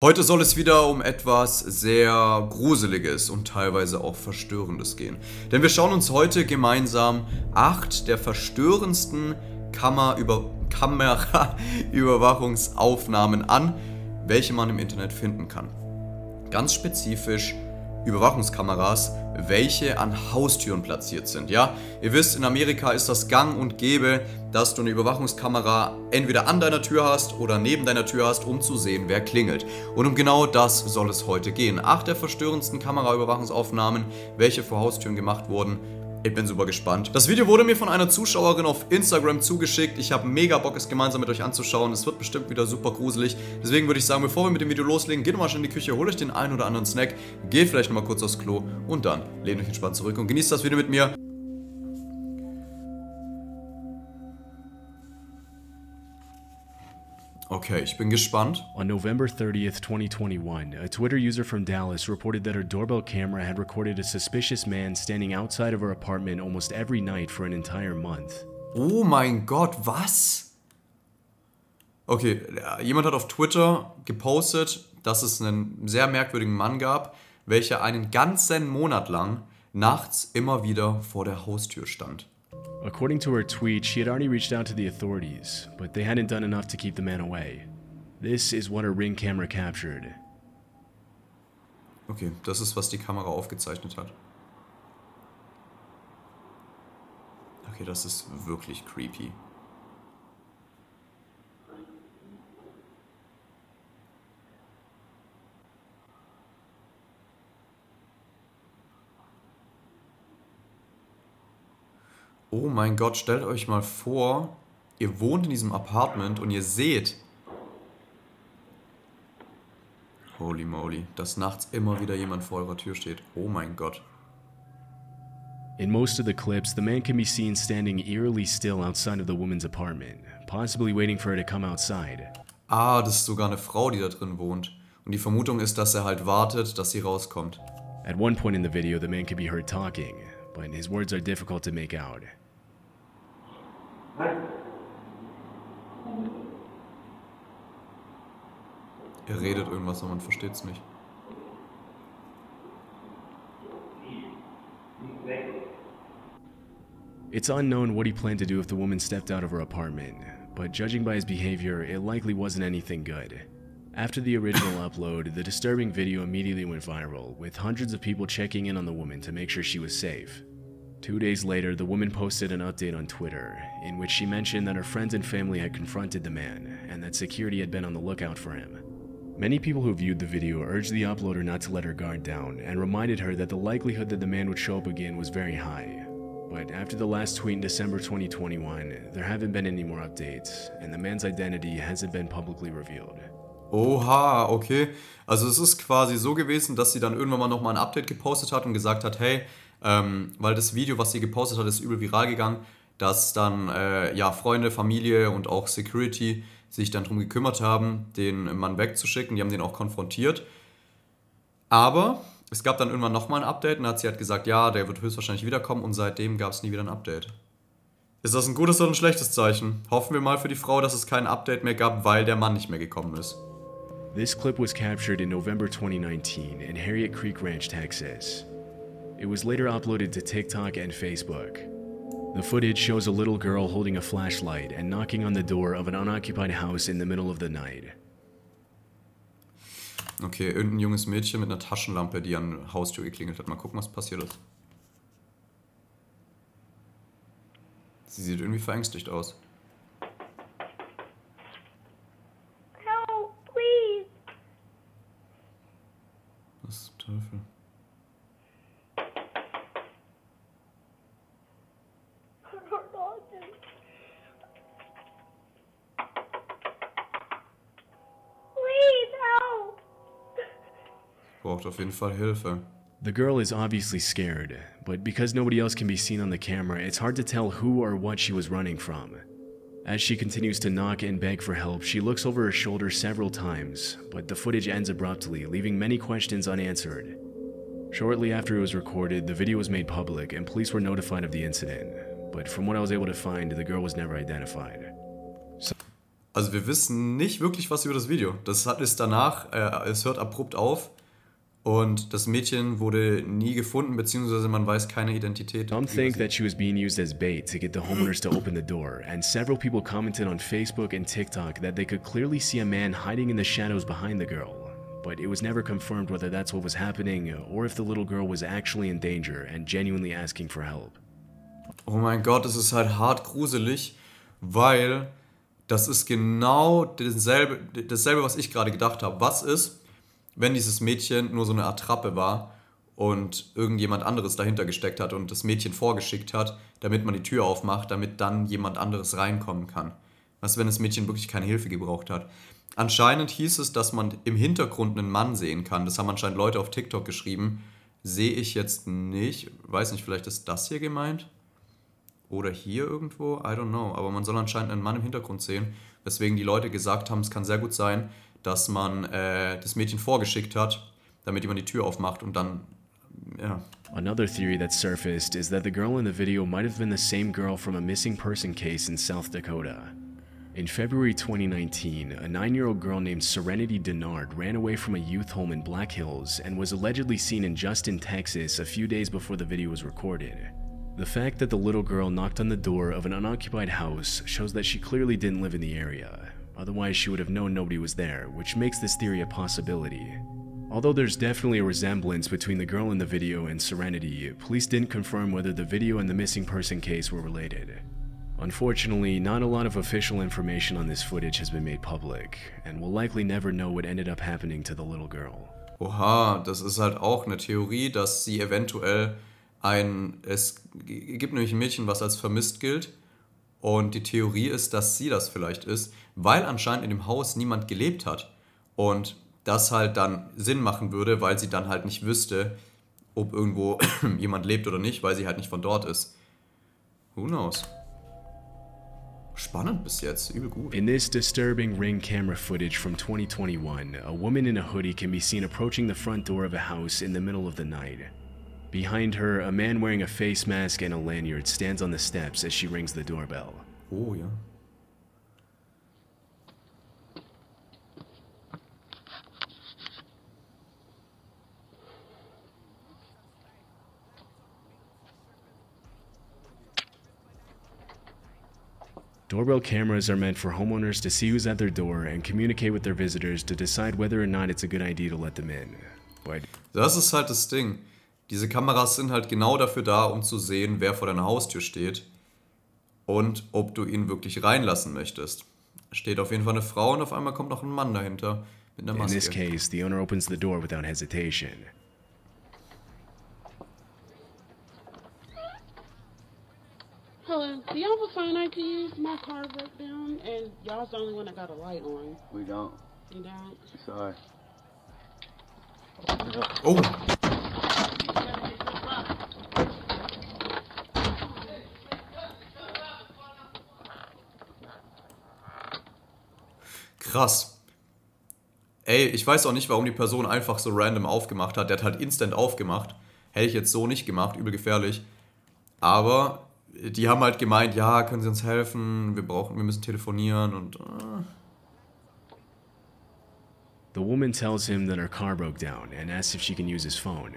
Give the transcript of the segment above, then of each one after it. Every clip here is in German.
Heute soll es wieder um etwas sehr Gruseliges und teilweise auch Verstörendes gehen. Denn wir schauen uns heute gemeinsam 8 der verstörendsten Kameraüberwachungsaufnahmen an, welche man im Internet finden kann. Ganz spezifisch Überwachungskameras, welche an Haustüren platziert sind. Ja, ihr wisst, in Amerika ist das gang und gäbe, dass du eine Überwachungskamera entweder an deiner Tür hast oder neben deiner Tür hast, um zu sehen, wer klingelt. Und um genau das soll es heute gehen. 8 der verstörendsten Kameraüberwachungsaufnahmen, welche vor Haustüren gemacht wurden. Ich bin super gespannt. Das Video wurde mir von einer Zuschauerin auf Instagram zugeschickt. Ich habe mega Bock, es gemeinsam mit euch anzuschauen. Es wird bestimmt wieder super gruselig. Deswegen würde ich sagen, bevor wir mit dem Video loslegen, geht nochmal schnell in die Küche, holt euch den einen oder anderen Snack, geht vielleicht nochmal kurz aufs Klo und dann lehnt euch entspannt zurück und genießt das Video mit mir. Okay, ich bin gespannt. On November 30th, 2021, a Twitter user from Dallas reported that her doorbell camera had recorded a suspicious man standing outside of her apartment almost every night for an entire month. Oh mein Gott, was? Okay, jemand hat auf Twitter gepostet, dass es einen sehr merkwürdigen Mann gab, welcher einen ganzen Monat lang nachts immer wieder vor der Haustür stand. According to her tweet, she had already reached out to the authorities, but they hadn't done enough to keep the man away. This is what her Ring camera captured. Okay, das ist, was die Kamera aufgezeichnet hat. Okay, das ist wirklich creepy. Oh mein Gott, stellt euch mal vor, ihr wohnt in diesem Apartment und ihr seht, holy moly, dass nachts immer wieder jemand vor eurer Tür steht. Oh mein Gott. In most of the clips, the man can be seen standing eerily still outside of the woman's apartment, possibly waiting for her to come outside. Ah, das ist sogar eine Frau, die da drin wohnt. Und die Vermutung ist, dass er halt wartet, dass sie rauskommt. At one point in the video, the man can be heard talking, but his words are difficult to make out. Er redet irgendwas, aber man versteht es nicht. It's unknown what he planned to do if the woman stepped out of her apartment, but judging by his behavior, it likely wasn't anything good. After the original upload, the disturbing video immediately went viral, with hundreds of people checking in on the woman to make sure she was safe. 2 days later, the woman posted an update on Twitter, in which she mentioned that her friends and family had confronted the man, and that security had been on the lookout for him. Many people who viewed the video urged the uploader not to let her guard down, and reminded her that the likelihood that the man would show up again was very high. But after the last tweet in December 2021, there haven't been any more updates, and the man's identity hasn't been publicly revealed. Oha, okay. Also es ist quasi so gewesen, dass sie dann irgendwann mal nochmal ein Update gepostet hat und gesagt hat, hey, weil das Video, was sie gepostet hat, ist übel viral gegangen, dass dann ja, Freunde, Familie und auch Security sich dann darum gekümmert haben, den Mann wegzuschicken. Die haben den auch konfrontiert. Aber es gab dann irgendwann nochmal ein Update und dann hat sie halt gesagt, ja, der wird höchstwahrscheinlich wiederkommen und seitdem gab es nie wieder ein Update. Ist das ein gutes oder ein schlechtes Zeichen? Hoffen wir mal für die Frau, dass es kein Update mehr gab, weil der Mann nicht mehr gekommen ist. This clip was captured in November 2019 in Harriet Creek Ranch, Texas. It was later uploaded to TikTok and Facebook. The footage shows a little girl holding a flashlight and knocking on the door of an unoccupied house in the middle of the night. Okay, irgendein junges Mädchen mit einer Taschenlampe, die an der Haustür geklingelt hat. Mal gucken, was passiert ist. Sie sieht irgendwie verängstigt aus. Help, please. Was zum Teufel? Braucht auf jeden Fall Hilfe. The girl is obviously scared, but because nobody else can be seen on the camera, it's hard to tell who or what she was running from. As she continues to knock and beg for help, she looks over her shoulder several times, but the footage ends abruptly, leaving many questions unanswered. Shortly after it was recorded, the video was made public and police were notified of the incident, but from what I was able to find, the girl was never identified. Also wir wissen nicht wirklich was über das Video. Ist danach, es hört abrupt auf und das Mädchen wurde nie gefunden, beziehungsweise man weiß keine Identität. Some think that she was being used as bait to get the homeowners to open the door, and several people commented on Facebook and TikTok that they could clearly see a man hiding in the shadows behind the girl. But it was never confirmed whether that's what was happening or if the little girl was actually in danger and genuinely asking for help. Oh mein Gott, das ist halt hart gruselig, weil das ist genau dasselbe, was ich gerade gedacht habe. Was ist, wenn dieses Mädchen nur so eine Attrappe war und irgendjemand anderes dahinter gesteckt hat und das Mädchen vorgeschickt hat, damit man die Tür aufmacht, damit dann jemand anderes reinkommen kann? Was, wenn das Mädchen wirklich keine Hilfe gebraucht hat? Anscheinend hieß es, dass man im Hintergrund einen Mann sehen kann. Das haben anscheinend Leute auf TikTok geschrieben. Sehe ich jetzt nicht. Weiß nicht, vielleicht ist das hier gemeint? Oder hier irgendwo? I don't know. Aber man soll anscheinend einen Mann im Hintergrund sehen. Weswegen die Leute gesagt haben, es kann sehr gut sein, dass man das Mädchen vorgeschickt hat, damit jemand die Tür aufmacht und dann, ja. Another theory that surfaced is that the girl in the video might have been the same girl from a missing person case in South Dakota. In February 2019, a 9-year-old girl named Serenity Denard ran away from a youth home in Black Hills and was allegedly seen in Justin, Texas a few days before the video was recorded. The fact that the little girl knocked on the door of an unoccupied house shows that she clearly didn't live in the area. Otherwise, she would have known nobody was there, which makes this theory a possibility. Although there's definitely a resemblance between the girl in the video and Serenity, police didn't confirm whether the video and the missing person case were related. Unfortunately, not a lot of official information on this footage has been made public, and we'll likely never know what ended up happening to the little girl. Oha, das ist halt auch eine Theorie, dass sie eventuell es gibt nämlich ein Mädchen, was als vermisst gilt, und die Theorie ist, dass sie das vielleicht ist, weil anscheinend in dem Haus niemand gelebt hat und das halt dann Sinn machen würde, weil sie dann halt nicht wüsste, ob irgendwo jemand lebt oder nicht, weil sie halt nicht von dort ist. Who knows? Spannend bis jetzt, übel gut. In this disturbing Ring camera footage from 2021, a woman in a hoodie can be seen approaching the front door of a house in the middle of the night. Behind her, a man wearing a face mask and a lanyard stands on the steps as she rings the doorbell. Oh ja. Doorbell cameras are meant for homeowners to see who's at their door and communicate with their visitors to decide whether or not it's a good idea to let them in. But das ist halt das Ding. Diese Kameras sind halt genau dafür da, um zu sehen, wer vor deiner Haustür steht und ob du ihn wirklich reinlassen möchtest. Da steht auf jeden Fall eine Frau und auf einmal kommt noch ein Mann dahinter mit einer Maske. in this case, the owner opens the door without hesitation. Hello, do y'all have a phone I can use? My car broke down, and y'all's the only one that got a light on. We don't. You don't? Sorry. Oh! Krass. Ey, ich weiß auch nicht, warum die Person einfach so random aufgemacht hat. Der hat halt instant aufgemacht. Hätte ich jetzt so nicht gemacht, übel gefährlich. Aber die haben halt gemeint, ja, können Sie uns helfen? Wir müssen telefonieren und... The woman tells him that her car broke down and asks if she can use his phone.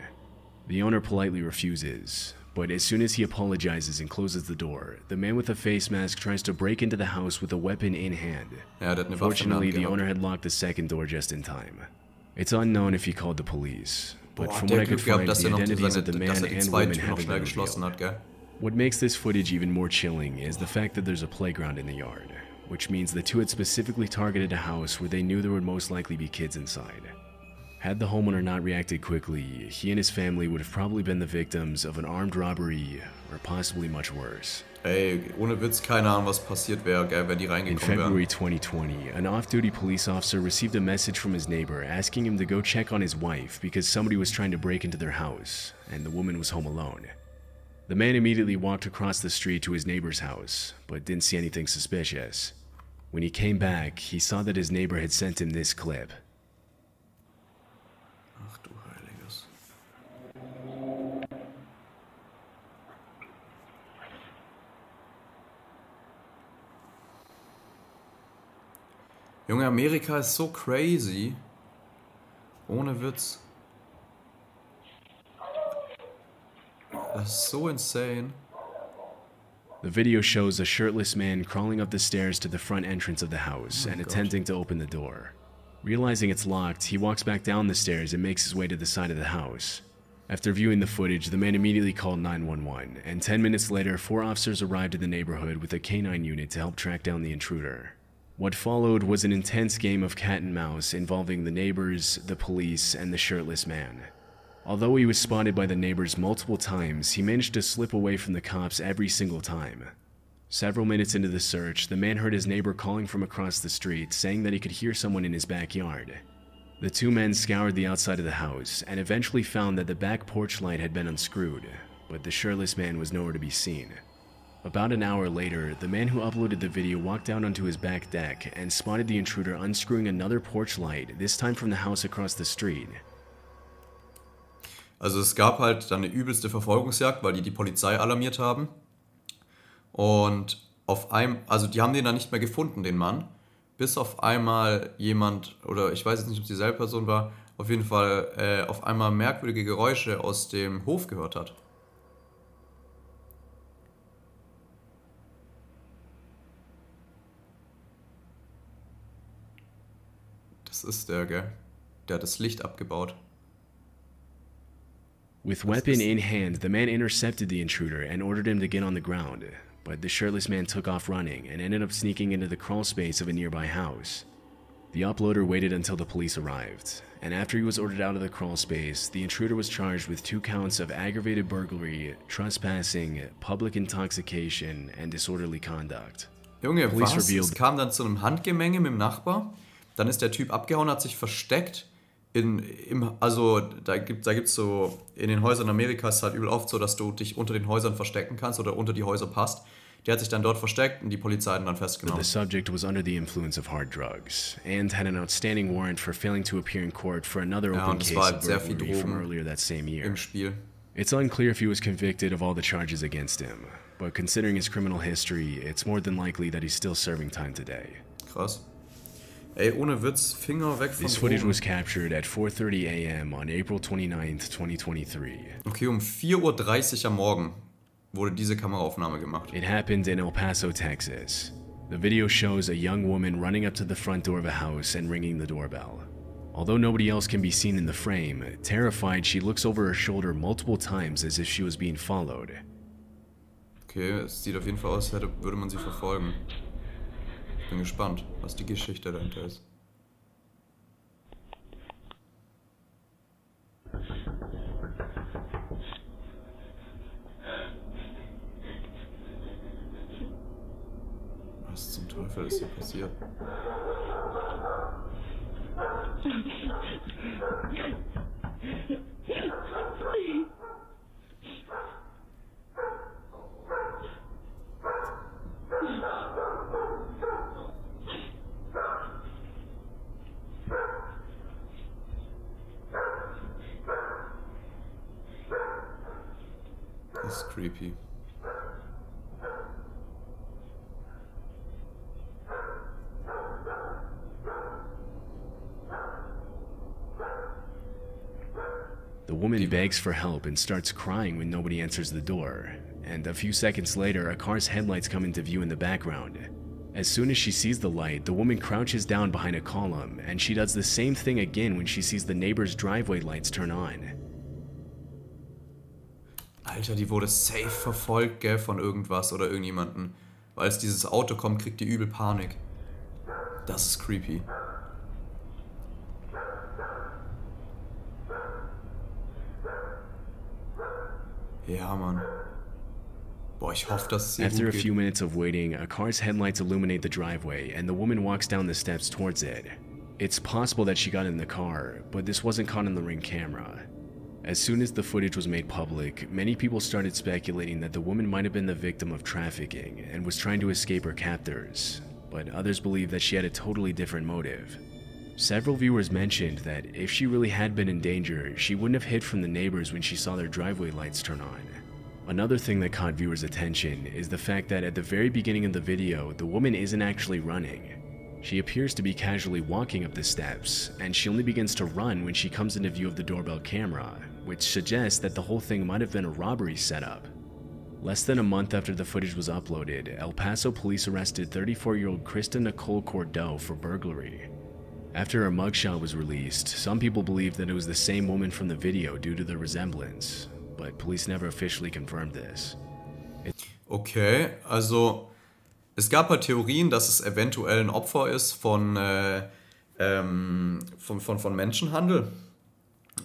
The owner politely refuses, but as soon as he apologizes and closes the door, the man with the face mask tries to break into the house with a weapon in hand. Ja, der hat eine Waffe in der Hand Fortunately, the gehabt. owner had locked the second door just in time. It's unknown if he called the police, but Boah, from der what I could Glück gehabt, find, dass the er noch identities of the man die and zwei woman Türen noch haven't schnell been geschlossen revealed. hat, gell? What makes this footage even more chilling is the fact that there's a playground in the yard, which means the two had specifically targeted a house where they knew there would most likely be kids inside. Had the homeowner not reacted quickly, he and his family would have probably been the victims of an armed robbery or possibly much worse. Ey, ohne Witz, keine Ahnung, was passiert wäre, gell, wenn die In reingekommen February wären. 2020, an off-duty police officer received a message from his neighbor asking him to go check on his wife because somebody was trying to break into their house, and the woman was home alone. The man immediately walked across the street to his neighbor's house, but didn't see anything suspicious. When he came back, he saw that his neighbor had sent him this clip. Ach du Heiliges. Junge, Amerika ist so crazy. Ohne Witz. Das ist so insane. The video shows a shirtless man crawling up the stairs to the front entrance of the house and attempting to open the door. Realizing it's locked, he walks back down the stairs and makes his way to the side of the house. After viewing the footage, the man immediately called 911, and 10 minutes later, 4 officers arrived in the neighborhood with a canine unit to help track down the intruder. What followed was an intense game of cat and mouse involving the neighbors, the police, and the shirtless man. Although he was spotted by the neighbors multiple times, he managed to slip away from the cops every single time. Several minutes into the search, the man heard his neighbor calling from across the street, saying that he could hear someone in his backyard. The 2 men scoured the outside of the house and eventually found that the back porch light had been unscrewed, but the shirtless man was nowhere to be seen. About an hour later, the man who uploaded the video walked out onto his back deck and spotted the intruder unscrewing another porch light, this time from the house across the street. Also es gab halt dann eine übelste Verfolgungsjagd, weil die Polizei alarmiert haben. Und also die haben den dann nicht mehr gefunden, den Mann. Bis auf einmal jemand, oder ich weiß jetzt nicht, ob es dieselbe Person war, auf jeden Fall auf einmal merkwürdige Geräusche aus dem Hof gehört hat. Das ist der, gell? Der hat das Licht abgebaut. With weapon in hand, the man intercepted the intruder and ordered him to get on the ground, but the shirtless man took off running and ended up sneaking into the crawl space of a nearby house. The uploader waited until the police arrived, and after he was ordered out of the crawl space, the intruder was charged with 2 counts of aggravated burglary, trespassing, public intoxication, and disorderly conduct. Junge, was? Es kam dann zu einem Handgemenge mit dem Nachbar, dann ist der Typ abgehauen, hat sich versteckt. Also da gibt's so, in den Häusern Amerikas ist es halt übel oft so, dass du dich unter den Häusern verstecken kannst oder unter die Häuser passt. Der hat sich dann dort versteckt und die Polizei hat ihn dann festgenommen. The subject was under the influence of hard drugs and had an outstanding warrant for failing to appear in court for another open case of burglary from earlier that same year. Im Spiel. It's unclear if he was convicted of all the charges against him, but considering his criminal history, it's more than likely that he's still serving time today. Krass. Ey, ohne Witz, Finger weg von This footage was captured at 4:30 a.m. on April 29th, 2023. Okay, um 4:30 Uhr am Morgen wurde diese Kameraaufnahme gemacht. It happened in El Paso, Texas. The video shows a young woman running up to the front door of a house and ringing the doorbell. Although nobody else can be seen in the frame, terrified, she looks over her shoulder multiple times as if she was being followed. Okay, es sieht auf jeden Fall aus, als würde man sie verfolgen. Ich bin gespannt, was die Geschichte dahinter ist. Was zum Teufel ist hier passiert? Das ist creepy. The woman begs for help and starts crying when nobody answers the door, and a few seconds later, a car's headlights come into view in the background. As soon as she sees the light, the woman crouches down behind a column, and she does the same thing again when she sees the neighbor's driveway lights turn on. Alter, die wurde safe verfolgt, gell, von irgendwas oder irgendjemanden. Weil als dieses Auto kommt, kriegt die übel Panik. Das ist creepy. Ja, Mann. Boah, ich hoffe, dass es ihr After a gut geht. few minutes of waiting, a car's headlights illuminate the driveway, and the woman walks down the steps towards it. It's possible that she got in the car, but this wasn't caught on the Ring camera. As soon as the footage was made public, many people started speculating that the woman might have been the victim of trafficking and was trying to escape her captors, but others believe that she had a totally different motive. Several viewers mentioned that if she really had been in danger, she wouldn't have hid from the neighbors when she saw their driveway lights turn on. Another thing that caught viewers' attention is the fact that at the very beginning of the video, the woman isn't actually running. She appears to be casually walking up the steps, and she only begins to run when she comes into view of the doorbell camera, which suggests that the whole thing might have been a robbery setup. Less than a month after the footage was uploaded, El Paso police arrested 34-year-old Krista Nicole Cordeaux for burglary. After her mugshot was released, some people believed that it was the same woman from the video due to the resemblance, but police never officially confirmed this. Okay, also es gab halt Theorien, dass es eventuell ein Opfer ist von Menschenhandel,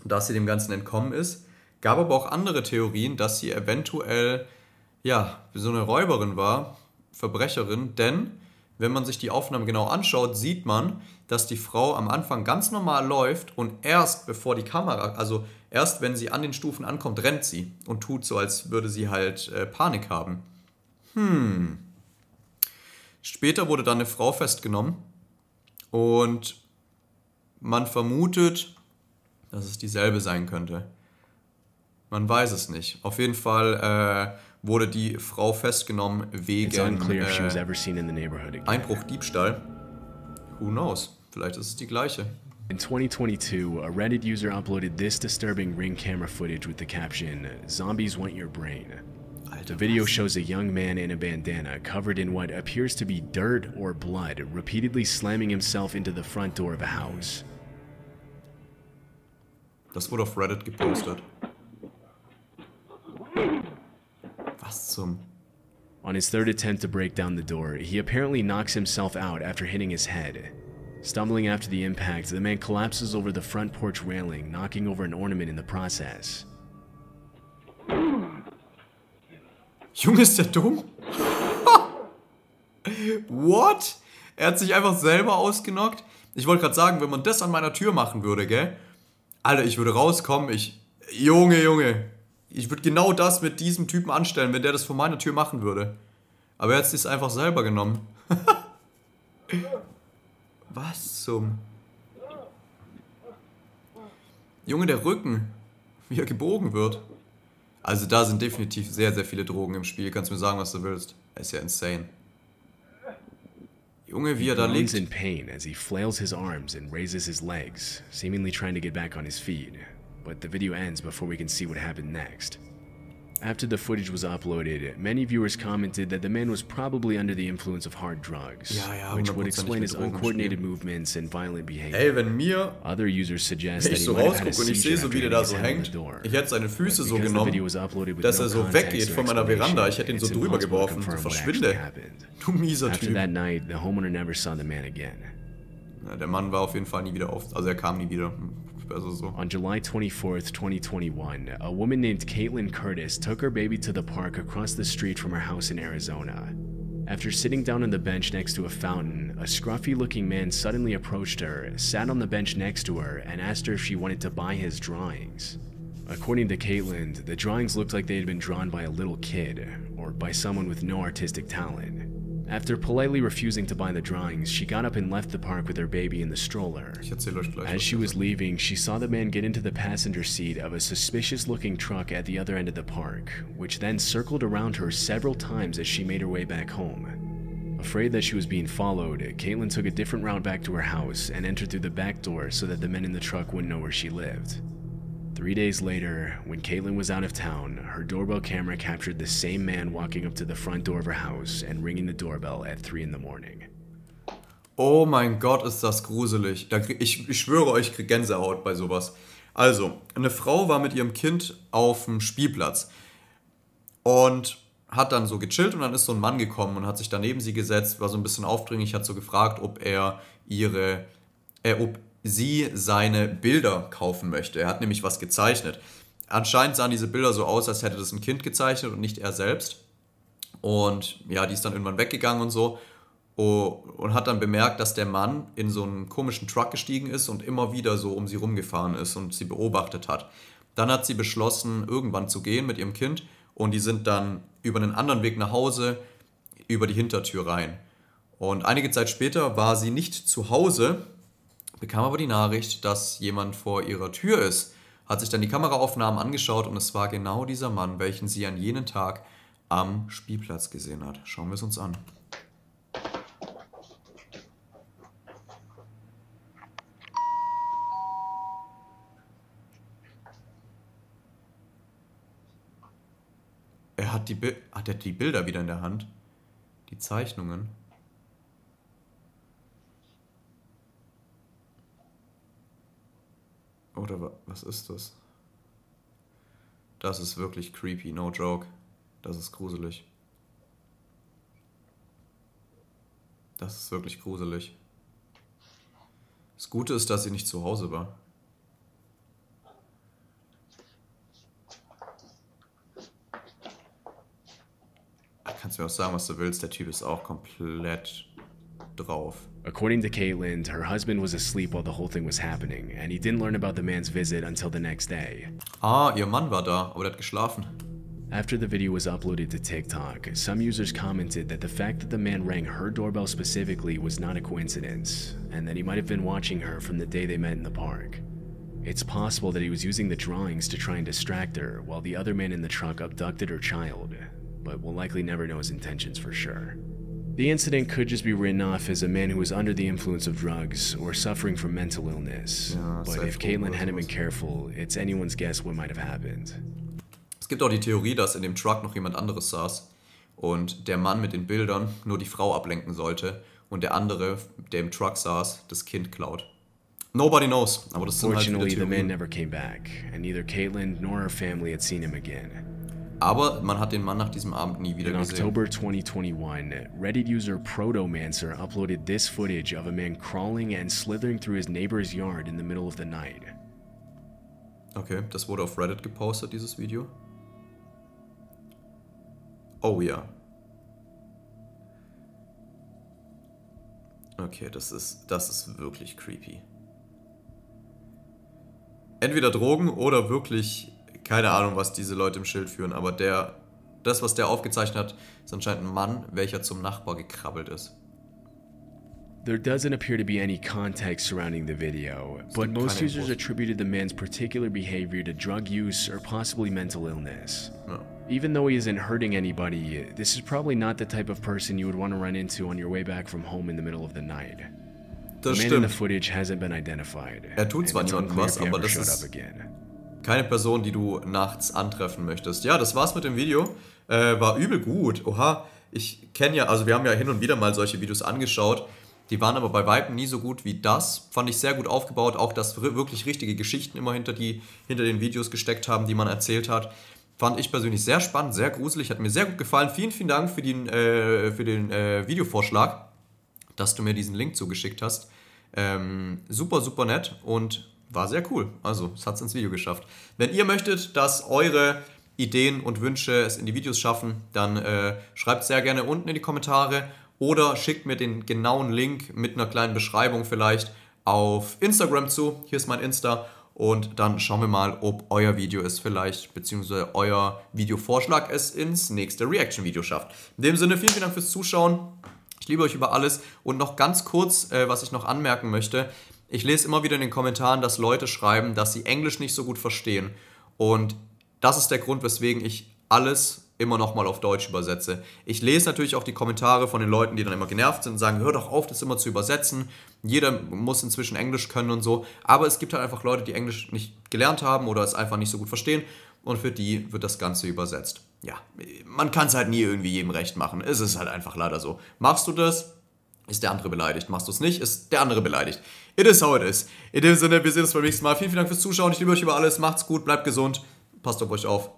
dass sie dem Ganzen entkommen ist. Gab aber auch andere Theorien, dass sie eventuell ja so eine Räuberin war, Verbrecherin, denn wenn man sich die Aufnahmen genau anschaut, sieht man, dass die Frau am Anfang ganz normal läuft und erst bevor die Kamera, also erst wenn sie an den Stufen ankommt, rennt sie und tut so, als würde sie halt Panik haben. Später wurde dann eine Frau festgenommen und man vermutet, dass es dieselbe sein könnte. Man weiß es nicht. Auf jeden Fall wurde die Frau festgenommen wegen Einbruch, Diebstahl. Who knows? Vielleicht ist es die gleiche. In 2022, a Reddit user uploaded this disturbing Ring camera footage with the caption, "Zombies want your brain." The video shows a young man in a bandana covered in what appears to be dirt or blood, repeatedly slamming himself into the front door of a house. Das wurde auf Reddit gepostet. Was zum... On his third attempt to break down the door, he apparently knocks himself out after hitting his head. Stumbling after the impact, the man collapses over the front porch railing, knocking over an ornament in the process. Junge, ist der dumm? What? Er hat sich einfach selber ausgenockt? Ich wollte gerade sagen, wenn man das an meiner Tür machen würde, gell? Alter, ich würde rauskommen, Junge. Ich würde genau das mit diesem Typen anstellen, wenn der das vor meiner Tür machen würde. Aber er hat es sich einfach selber genommen. Was zum... Junge, der Rücken. Wie er gebogen wird. Also da sind definitiv sehr, sehr viele Drogen im Spiel. Kannst du mir sagen, was du willst. Das ist ja insane. Junge, wie er da liegt. He in pain as he flails his arms and raises his legs, seemingly trying to get back on his feet. But the video ends before we can see what happened next. After the footage was uploaded, many viewers commented that the man was probably under the influence of hard drugs, which would explain his uncoordinated movements and violent behavior. Ey, wenn Other users suggest ich that he so might have had a rausgucke und ich sehe seizure so, wie after der da hitting so his head on hängt, the door. ich hätte seine Füße But so because the genommen, video was uploaded with dass no er so context weggeht or von meiner Veranda. Ich hätte ihn so explanation, drüber it's geworfen. So, impossible to confirm what actually verschwinde. happened. Du mieser After Typ. that night, the homeowner never saw the man again. Ja, der Mann war auf jeden Fall nie wieder auf. Also er kam nie wieder. Also so. On July 24th, 2021, a woman named Caitlin Curtis took her baby to the park across the street from her house in Arizona. After sitting down on the bench next to a fountain, a scruffy-looking man suddenly approached her, sat on the bench next to her, and asked her if she wanted to buy his drawings. According to Caitlin, the drawings looked like they had been drawn by a little kid, or by someone with no artistic talent. After politely refusing to buy the drawings, she got up and left the park with her baby in the stroller. Ich erzähle euch gleich. As she was leaving, she saw the man get into the passenger seat of a suspicious-looking truck at the other end of the park, which then circled around her several times as she made her way back home. Afraid that she was being followed, Caitlin took a different route back to her house and entered through the back door so that the men in the truck wouldn't know where she lived. 3 days later, when Caitlin was out of town, her doorbell camera captured the same man walking up to the front door of her house and ringing the doorbell at 3 in the morning. Oh mein Gott, ist das gruselig. Ich schwöre euch, ich krieg Gänsehaut bei sowas. Also, eine Frau war mit ihrem Kind auf dem Spielplatz und hat dann so gechillt und dann ist so ein Mann gekommen und hat sich da neben sie gesetzt, war so ein bisschen aufdringlich, hat so gefragt, ob sie seine Bilder kaufen möchte. Er hat nämlich was gezeichnet. Anscheinend sahen diese Bilder so aus, als hätte das ein Kind gezeichnet und nicht er selbst. Und ja, die ist dann irgendwann weggegangen und so. Und hat dann bemerkt, dass der Mann in so einen komischen Truck gestiegen ist und immer wieder so um sie rumgefahren ist und sie beobachtet hat. Dann hat sie beschlossen, irgendwann zu gehen mit ihrem Kind und die sind dann über einen anderen Weg nach Hause, über die Hintertür rein. Und einige Zeit später war sie nicht zu Hause, bekam aber die Nachricht, dass jemand vor ihrer Tür ist, hat sich dann die Kameraaufnahmen angeschaut und es war genau dieser Mann, welchen sie an jenem Tag am Spielplatz gesehen hat. Schauen wir es uns an. hat der hat die Bilder wieder in der Hand? Die Zeichnungen. Oder was ist das? Das ist wirklich creepy, no joke. Das ist gruselig. Das ist wirklich gruselig. Das Gute ist, dass sie nicht zu Hause war. Kannst du mir auch sagen, was du willst, der Typ ist auch komplett drauf. According to Caitlin, her husband was asleep while the whole thing was happening, and he didn't learn about the man's visit until the next day. Ah, ihr Mann war da, aber der hat geschlafen. After the video was uploaded to TikTok, some users commented that the fact that the man rang her doorbell specifically was not a coincidence, and that he might have been watching her from the day they met in the park. It's possible that he was using the drawings to try and distract her while the other man in the truck abducted her child, but we'll likely never know his intentions for sure. The incident could just be written off as a man who was under the influence of drugs or suffering from mental illness, but if Caitlin hadn't been careful, it's anyone's guess what might have happened. Es gibt auch die Theorie, dass in dem Truck noch jemand anderes saß und der Mann mit den Bildern nur die Frau ablenken sollte und der andere, der im Truck saß, das Kind klaut. Nobody knows, aber das sind halt viele Fortunately, the man Theorien. never came back, and neither Caitlin nor her family had seen him again. Aber man hat den Mann nach diesem Abend nie wieder In gesehen. October 2021, Reddit user Protomancer uploaded this footage of a man crawling and slithering through his neighbor's yard in the middle of the night. Okay, das wurde auf Reddit gepostet, dieses Video. Oh ja. Okay, das ist wirklich creepy. Entweder Drogen oder wirklich, keine Ahnung, was diese Leute im Schild führen, aber das, was der aufgezeichnet hat, ist anscheinend ein Mann, welcher zum Nachbar gekrabbelt ist. There doesn't appear to be any context surrounding the video, but most users attributed the man's particular behavior to drug use or possibly mental illness. Ja. Even though he isn't hurting anybody, this is probably not the type of person you would want to run into on your way back from home in the middle of the night. Das The man in the stimmt. footage hasn't been identified. Er tut zwar and it's niemandem unclear was, if he aber ever das showed ist up again. keine Person, die du nachts antreffen möchtest. Ja, das war's mit dem Video. War übel gut. Oha, ich kenne ja, also wir haben ja hin und wieder mal solche Videos angeschaut. Die waren aber bei Weitem nie so gut wie das. Fand ich sehr gut aufgebaut. Auch, dass wirklich richtige Geschichten immer hinter den Videos gesteckt haben, die man erzählt hat. Fand ich persönlich sehr spannend, sehr gruselig. Hat mir sehr gut gefallen. Vielen, vielen Dank für den Videovorschlag, dass du mir diesen Link zugeschickt hast. Super, super nett und war sehr cool. Also, es hat es ins Video geschafft. Wenn ihr möchtet, dass eure Ideen und Wünsche es in die Videos schaffen, dann schreibt sehr gerne unten in die Kommentare oder schickt mir den genauen Link mit einer kleinen Beschreibung vielleicht auf Instagram zu. Hier ist mein Insta und dann schauen wir mal, ob euer Video es vielleicht, beziehungsweise euer Videovorschlag es ins nächste Reaction-Video schafft. In dem Sinne, vielen, vielen Dank fürs Zuschauen. Ich liebe euch über alles und noch ganz kurz, was ich noch anmerken möchte. Ich lese immer wieder in den Kommentaren, dass Leute schreiben, dass sie Englisch nicht so gut verstehen und das ist der Grund, weswegen ich alles immer noch mal auf Deutsch übersetze. Ich lese natürlich auch die Kommentare von den Leuten, die dann immer genervt sind und sagen, hör doch auf, das immer zu übersetzen. Jeder muss inzwischen Englisch können und so. Aber es gibt halt einfach Leute, die Englisch nicht gelernt haben oder es einfach nicht so gut verstehen. Und für die wird das Ganze übersetzt. Ja, man kann es halt nie irgendwie jedem recht machen. Es ist halt einfach leider so. Machst du das, ist der andere beleidigt. Machst du es nicht, ist der andere beleidigt. It is how it is. In dem Sinne, wir sehen uns beim nächsten Mal. Vielen, vielen Dank fürs Zuschauen. Ich liebe euch über alles. Macht's gut, bleibt gesund. Passt auf euch auf.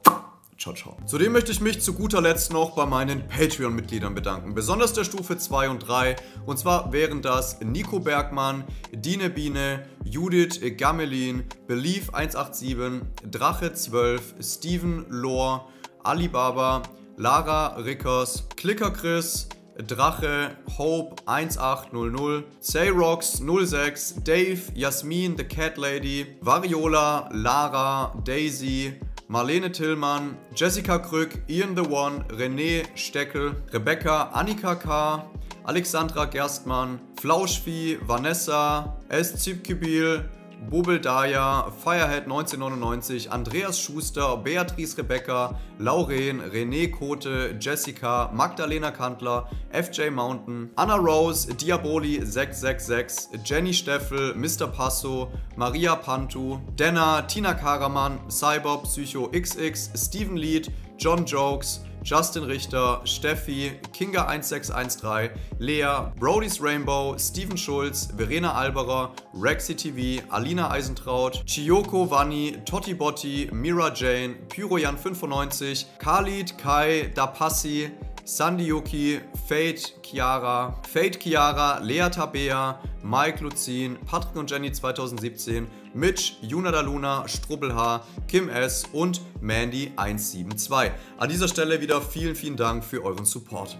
Ciao, ciao. Zudem möchte ich mich zu guter Letzt noch bei meinen Patreon-Mitgliedern bedanken. Besonders der Stufe 2 und 3. Und zwar wären das Nico Bergmann, Dine Biene, Judith Gamelin, Belief 187, Drache 12, Steven Lohr, Alibaba, Lara Rickers, Clicker Chris, Drache, Hope 1800, Sayrox 06, Dave, Jasmin, The Cat Lady, Variola, Lara, Daisy, Marlene Tillmann, Jessica Krück, Ian the One, René Steckel, Rebecca, Annika K., Alexandra Gerstmann, Flauschvieh, Vanessa, S. Zipkibil, Bobeldaya, Firehead 1999, Andreas Schuster, Beatrice Rebecca, Lauren, René Kote, Jessica, Magdalena Kantler, FJ Mountain, Anna Rose, Diaboli 666, Jenny Steffel, Mr. Passo, Maria Pantu, Denna, Tina Karaman, Cyber, Psycho XX, Steven Lied, John Jokes, Justin Richter, Steffi, Kinga1613, Lea, Brody's Rainbow, Steven Schulz, Verena Alberer, Rexy TV, Alina Eisentraut, Chiyoko Vanni, Totti Botti, Mira Jane, Pyrojan95, Khalid, Kai, Dapassi, Sandy Yuki, Fate Chiara, Lea Tabea, Mike Luzin, Patrick und Jenny 2017, Mitch, Juna Daluna, Strubbelhaar, Kim S. und Mandy172. An dieser Stelle wieder vielen, vielen Dank für euren Support.